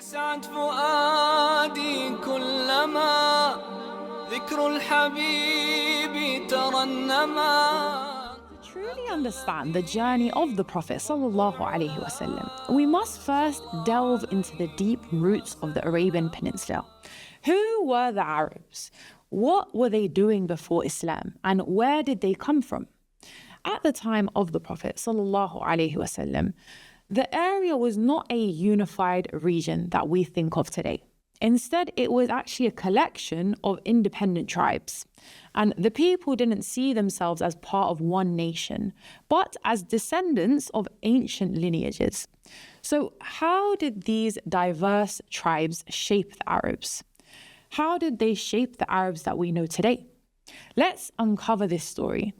يسعد فؤادي كلما ذكر الحبيب ترنما. To truly understand the journey of the Prophet ﷺ, we must first delve into the deep roots of the Arabian Peninsula. Who were the Arabs? What were they doing before Islam? And where did they come from? At the time of the Prophet ﷺ, the area was not a unified region that we think of today. Instead, it was actually a collection of independent tribes. And the people didn't see themselves as part of one nation, but as descendants of ancient lineages. So how did these diverse tribes shape the Arabs? How did they shape the Arabs that we know today? Let's uncover this story.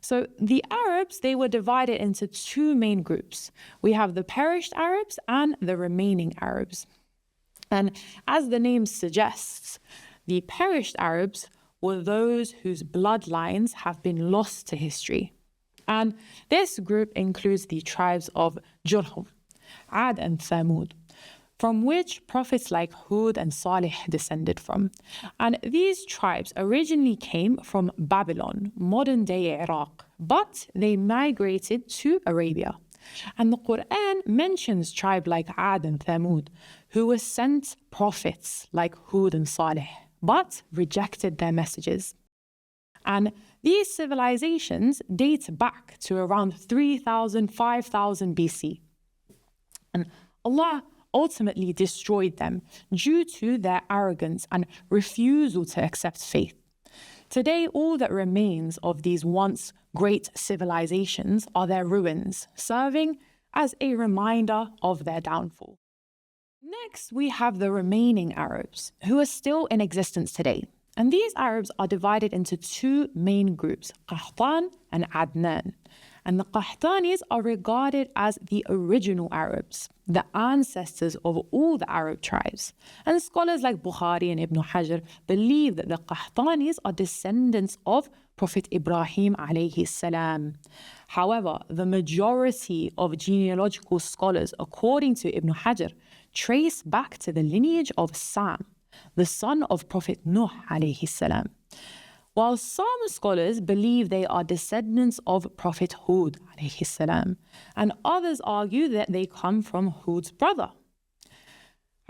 So the Arabs, they were divided into two main groups. We have the perished Arabs and the remaining Arabs. And as the name suggests, the perished Arabs were those whose bloodlines have been lost to history. And this group includes the tribes of Jurhum, Ad and Thamud, from which prophets like Hud and Salih descended from. And these tribes originally came from Babylon, modern-day Iraq, but they migrated to Arabia. And the Quran mentions tribes like Ad and Thamud, who were sent prophets like Hud and Salih, but rejected their messages. And these civilizations date back to around 3,000, 5,000 BC. And Allah ultimately destroyed them due to their arrogance and refusal to accept faith. Today, all that remains of these once great civilizations are their ruins, serving as a reminder of their downfall. Next, we have the remaining Arabs, who are still in existence today. And these Arabs are divided into two main groups, Qahtan and Adnan. And the Qahtanis are regarded as the original Arabs, the ancestors of all the Arab tribes. And scholars like Bukhari and Ibn Hajar believe that the Qahtanis are descendants of Prophet Ibrahim alayhi salam. However, the majority of genealogical scholars, according to Ibn Hajar, trace back to the lineage of Sam, the son of Prophet Nuh alayhi salam. While some scholars believe they are descendants of Prophet Hud alayhi salam, and others argue that they come from Hud's brother.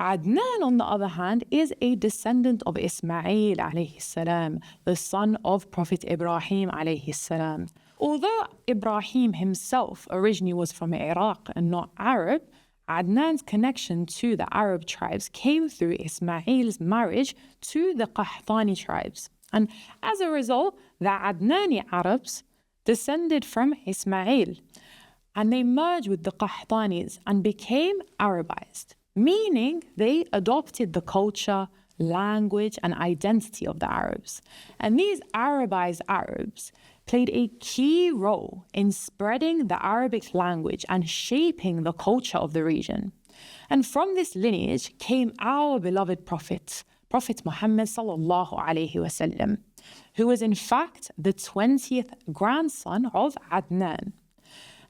Adnan, on the other hand, is a descendant of Ismail alayhi salam, the son of Prophet Ibrahim alayhi salam. Although Ibrahim himself originally was from Iraq and not Arab, Adnan's connection to the Arab tribes came through Ismail's marriage to the Qahtani tribes. And as a result, the Adnani Arabs descended from Ismail, and they merged with the Qahtanis and became Arabized, meaning they adopted the culture, language, and identity of the Arabs. And these Arabized Arabs played a key role in spreading the Arabic language and shaping the culture of the region. And from this lineage came our beloved Prophet Muhammad sallallahu alayhi wasallam, who was in fact the 20th grandson of Adnan.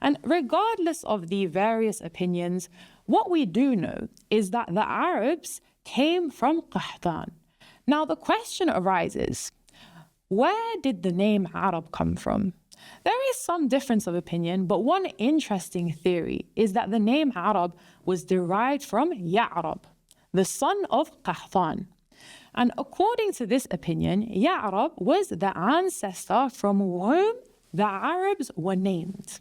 And regardless of the various opinions, what we do know is that the Arabs came from Qahtan. Now the question arises, where did the name Arab come from? There is some difference of opinion, but one interesting theory is that the name Arab was derived from Ya'rab, the son of Qahtan. And according to this opinion, Ya'rab was the ancestor from whom the Arabs were named.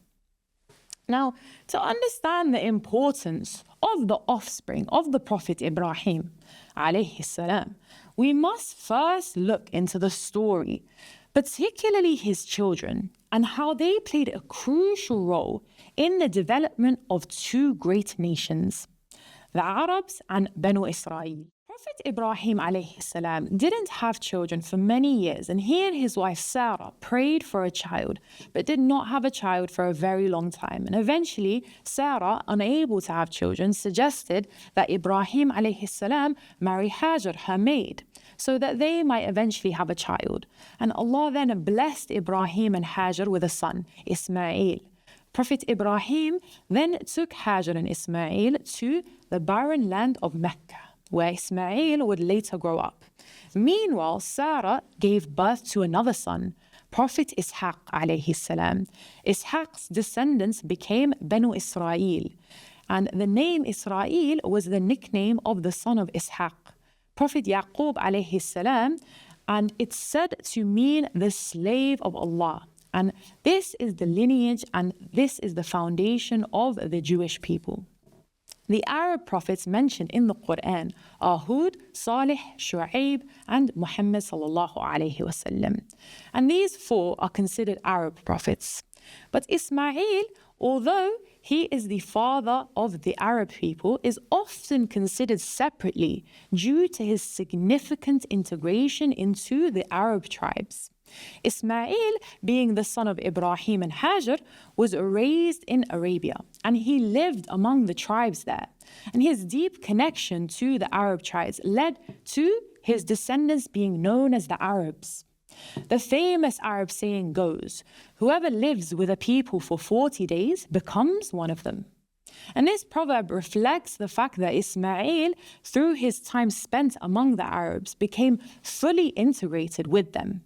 Now, to understand the importance of the offspring of the Prophet Ibrahim alayhi salam, we must first look into the story, particularly his children, and how they played a crucial role in the development of two great nations, the Arabs and Banu Israel. Prophet Ibrahim alayhi salam didn't have children for many years, and he and his wife Sarah prayed for a child, but did not have a child for a very long time. And eventually, Sarah, unable to have children, suggested that Ibrahim alayhi salam marry Hajar, her maid, so that they might eventually have a child. And Allah then blessed Ibrahim and Hajar with a son, Ismail. Prophet Ibrahim then took Hajar and Ismail to the barren land of Mecca, where Ismail would later grow up. Meanwhile, Sarah gave birth to another son, Prophet Ishaq alayhi salam. Ishaq's descendants became Banu Israel, and the name Israel was the nickname of the son of Ishaq, Prophet Yaqub alayhi salam, and it's said to mean the slave of Allah. And this is the lineage and this is the foundation of the Jewish people. The Arab prophets mentioned in the Quran are Hud, Salih, Shu'aib, and Muhammad sallallahu alayhi wasallam. And these four are considered Arab prophets. But Ismail, although he is the father of the Arab people, is often considered separately due to his significant integration into the Arab tribes. Ismail, being the son of Ibrahim and Hajar, was raised in Arabia and he lived among the tribes there. And his deep connection to the Arab tribes led to his descendants being known as the Arabs. The famous Arab saying goes, whoever lives with a people for 40 days becomes one of them. And this proverb reflects the fact that Ismail, through his time spent among the Arabs, became fully integrated with them.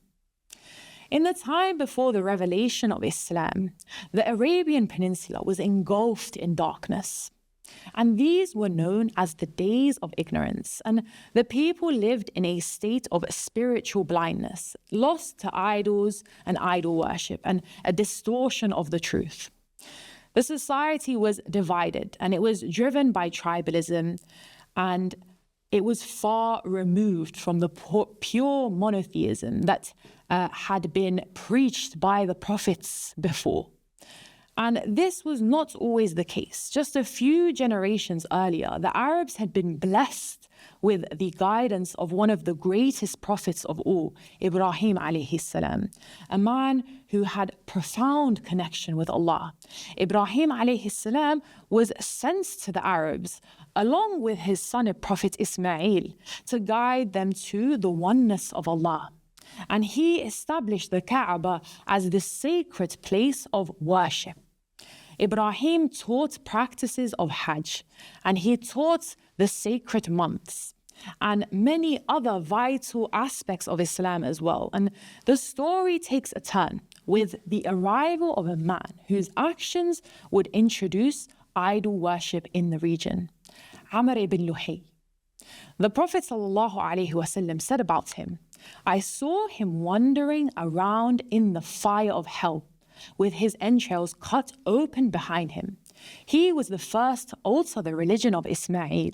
In the time before the revelation of Islam, the Arabian Peninsula was engulfed in darkness. And these were known as the days of ignorance. And the people lived in a state of spiritual blindness, lost to idols and idol worship, and a distortion of the truth. The society was divided and it was driven by tribalism, and it was far removed from the pure monotheism that had been preached by the prophets before. And this was not always the case. Just a few generations earlier, the Arabs had been blessed with the guidance of one of the greatest prophets of all, Ibrahim alayhi salam, a man who had profound connection with Allah. Ibrahim alayhi salam was sent to the Arabs along with his son, Prophet Ismail, to guide them to the oneness of Allah. And he established the Kaaba as the sacred place of worship. Ibrahim taught practices of Hajj, and he taught the sacred months and many other vital aspects of Islam as well. And the story takes a turn with the arrival of a man whose actions would introduce idol worship in the region, Amr ibn Luhay. The Prophet ﷺ said about him, I saw him wandering around in the fire of hell with his entrails cut open behind him. He was the first to alter the religion of Ismail.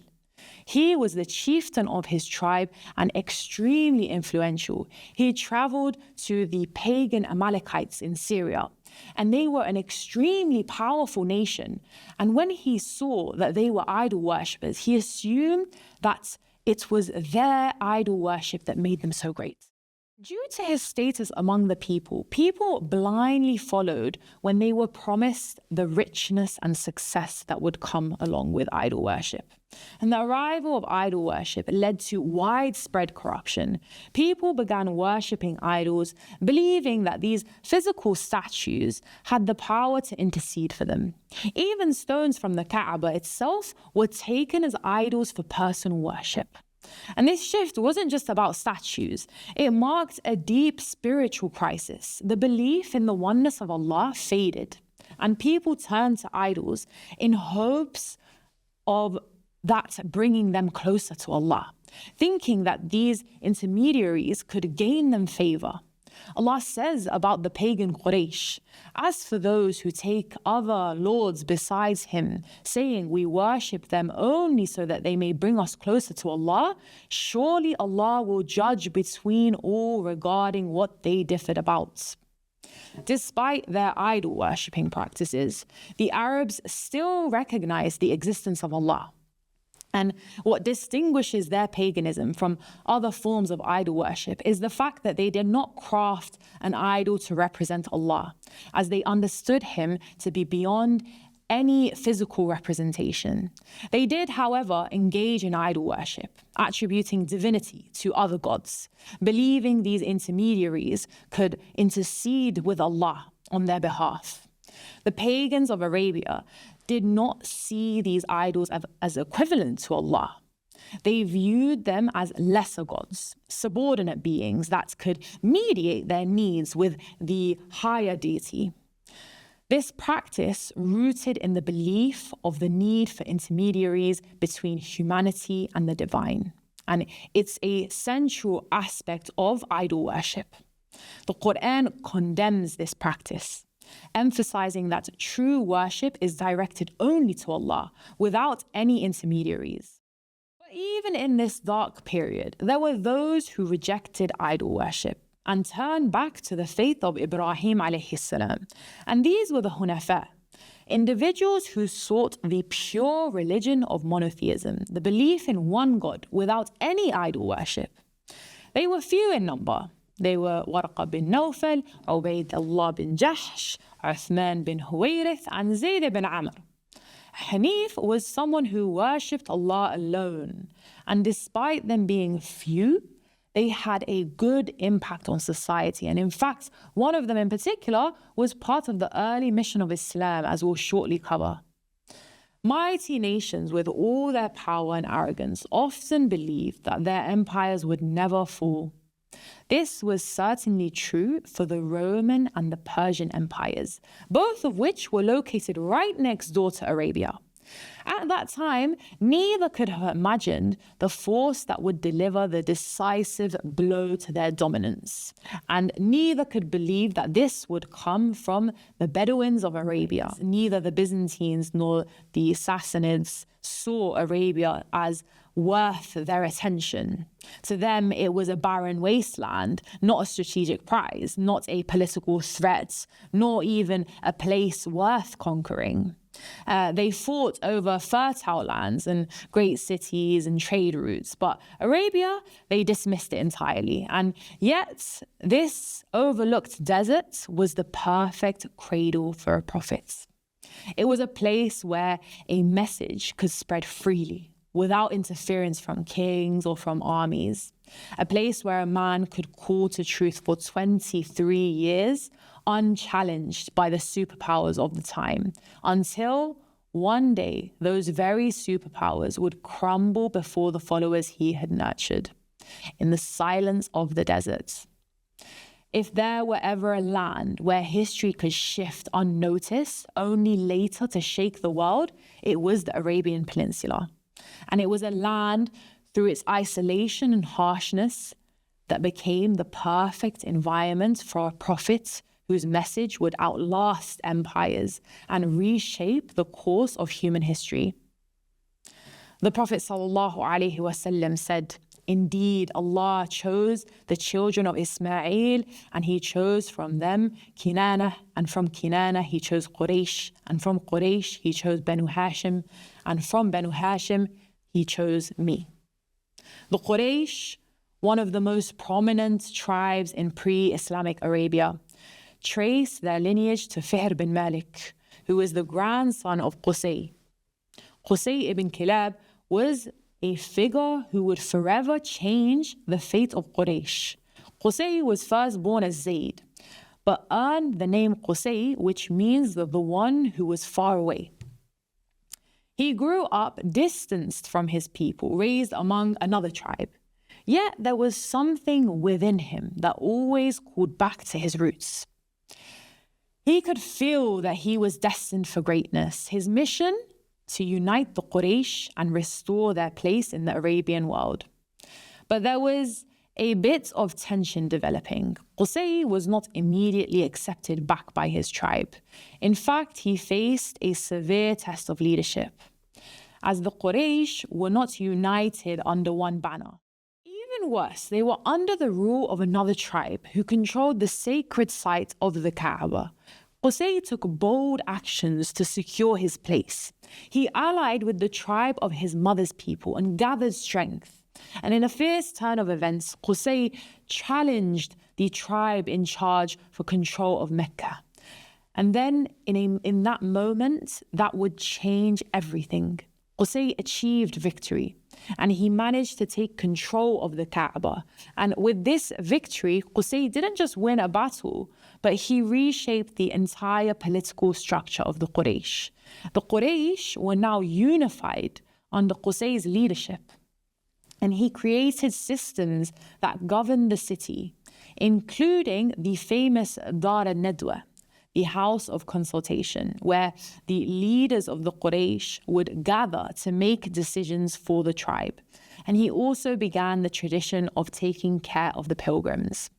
He was the chieftain of his tribe and extremely influential. He traveled to the pagan Amalekites in Syria, and they were an extremely powerful nation. And when he saw that they were idol worshippers, he assumed that it was their idol worship that made them so great. Due to his status among the people blindly followed when they were promised the richness and success that would come along with idol worship. And the arrival of idol worship led to widespread corruption. People began worshipping idols, believing that these physical statues had the power to intercede for them. Even stones from the Kaaba itself were taken as idols for personal worship. And this shift wasn't just about statues. It marked a deep spiritual crisis. The belief in the oneness of Allah faded, and people turned to idols in hopes of that bringing them closer to Allah, thinking that these intermediaries could gain them favor. Allah says about the pagan Quraysh, as for those who take other lords besides him, saying we worship them only so that they may bring us closer to Allah, surely Allah will judge between all regarding what they differed about. Despite their idol worshipping practices, the Arabs still recognize the existence of Allah. And what distinguishes their paganism from other forms of idol worship is the fact that they did not craft an idol to represent Allah, as they understood him to be beyond any physical representation. They did, however, engage in idol worship, attributing divinity to other gods, believing these intermediaries could intercede with Allah on their behalf. The pagans of Arabia did not see these idols as equivalent to Allah. They viewed them as lesser gods, subordinate beings that could mediate their needs with the higher deity. This practice rooted in the belief of the need for intermediaries between humanity and the divine. And it's a central aspect of idol worship. The Quran condemns this practice, emphasizing that true worship is directed only to Allah without any intermediaries. But even in this dark period, there were those who rejected idol worship and turned back to the faith of Ibrahim alayhi salam. And these were the Hunafa, individuals who sought the pure religion of monotheism, the belief in one God without any idol worship. They were few in number. They were Warqa bin Nawfal, Ubaydullah bin Jahsh, Uthman bin Huwayrith, and Zayd bin Amr. Hanif was someone who worshipped Allah alone, and despite them being few, they had a good impact on society. And in fact, one of them in particular was part of the early mission of Islam, as we'll shortly cover. Mighty nations with all their power and arrogance often believed that their empires would never fall. This was certainly true for the Roman and the Persian empires, both of which were located right next door to Arabia. At that time, neither could have imagined the force that would deliver the decisive blow to their dominance, and neither could believe that this would come from the Bedouins of Arabia. Neither the Byzantines nor the Sassanids saw Arabia as worth their attention. To them, it was a barren wasteland, not a strategic prize, not a political threat, nor even a place worth conquering. They fought over fertile lands and great cities and trade routes, but Arabia, they dismissed it entirely. And yet, this overlooked desert was the perfect cradle for a prophet. It was a place where a message could spread freely, without interference from kings or from armies. A place where a man could call to truth for 23 years, unchallenged by the superpowers of the time, until one day those very superpowers would crumble before the followers he had nurtured, in the silence of the desert. If there were ever a land where history could shift unnoticed, only later to shake the world, it was the Arabian Peninsula. And it was a land, through its isolation and harshness, that became the perfect environment for a prophet whose message would outlast empires and reshape the course of human history. The Prophet ﷺ said, "Indeed, Allah chose the children of Ismail, and He chose from them Kinana, and from Kinana He chose Quraysh, and from Quraysh He chose Banu Hashim, and from Banu Hashim He chose me." The Quraysh, one of the most prominent tribes in pre-Islamic Arabia, traced their lineage to Fihr bin Malik, who was the grandson of Qusay. Qusay ibn Kilab was a figure who would forever change the fate of Quraysh. Qusay was first born as Zayd, but earned the name Qusay, which means the one who was far away. He grew up distanced from his people, raised among another tribe. Yet there was something within him that always called back to his roots. He could feel that he was destined for greatness. His mission, to unite the Quraysh and restore their place in the Arabian world. But there was a bit of tension developing. Qusay was not immediately accepted back by his tribe. In fact, he faced a severe test of leadership, as the Quraysh were not united under one banner. Even worse, they were under the rule of another tribe who controlled the sacred site of the Kaaba. Qusay took bold actions to secure his place. He allied with the tribe of his mother's people and gathered strength. And in a fierce turn of events, Qusay challenged the tribe in charge for control of Mecca. And then in that moment, that would change everything. Qusay achieved victory. and he managed to take control of the Kaaba. And with this victory, Qusay didn't just win a battle, but he reshaped the entire political structure of the Quraysh. The Quraysh were now unified under Qusay's leadership, and he created systems that governed the city, including the famous Dar al-Nadwa, the house of consultation, where the leaders of the Quraysh would gather to make decisions for the tribe. And he also began the tradition of taking care of the pilgrims.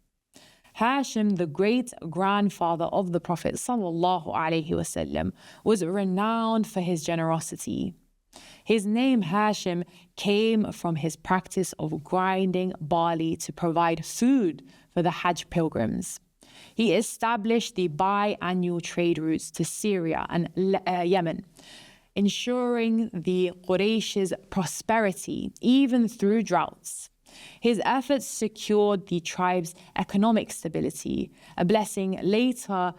Hashim, the great-grandfather of the Prophet ﷺ, was renowned for his generosity. His name Hashim came from his practice of grinding barley to provide food for the Hajj pilgrims. He established the biannual trade routes to Syria and Yemen, ensuring the Quraysh's prosperity even through droughts. His efforts secured the tribe's economic stability, a blessing later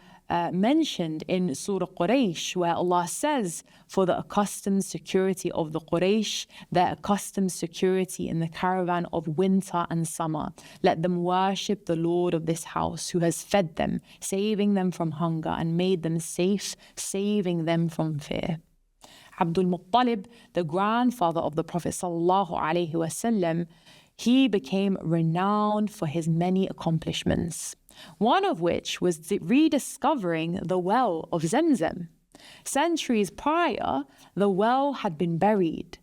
mentioned in Surah Quraysh, where Allah says, "For the accustomed security of the Quraysh, their accustomed security in the caravan of winter and summer, let them worship the Lord of this house, who has fed them, saving them from hunger, and made them safe, saving them from fear." Abdul Muttalib, the grandfather of the Prophet ﷺ, he became renowned for his many accomplishments, one of which was rediscovering the well of Zamzam. Centuries prior, the well had been buried,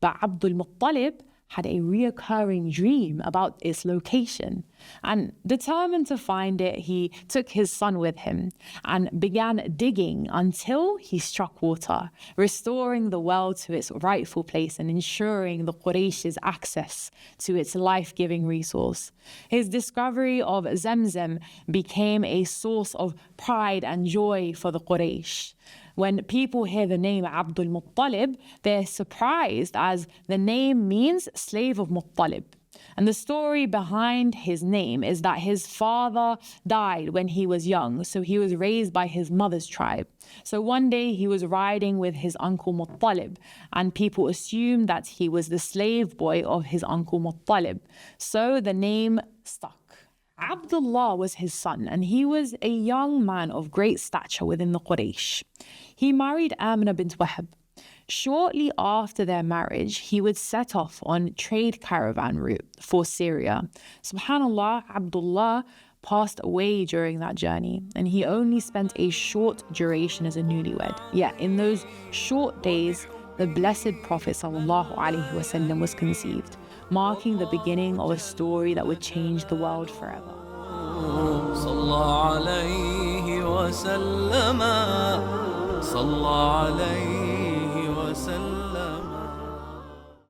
but Abdul Muttalib had a reoccurring dream about its location, and determined to find it, he took his son with him and began digging until he struck water, restoring the well to its rightful place and ensuring the Quraysh's access to its life-giving resource. His discovery of Zamzam became a source of pride and joy for the Quraysh. When people hear the name Abdul Muttalib, they're surprised, as the name means slave of Muttalib. And the story behind his name is that his father died when he was young, so he was raised by his mother's tribe. So one day he was riding with his uncle Muttalib, and people assumed that he was the slave boy of his uncle Muttalib. So the name stuck. Abdullah was his son, and he was a young man of great stature within the Quraysh. He married Amina bint Wahab. Shortly after their marriage, he would set off on trade caravan route for Syria. Subhanallah, Abdullah passed away during that journey, and he only spent a short duration as a newlywed. Yet in those short days, the blessed Prophet ﷺ was conceived, marking the beginning of a story that would change the world forever. صلى عليه وسلم صلى عليه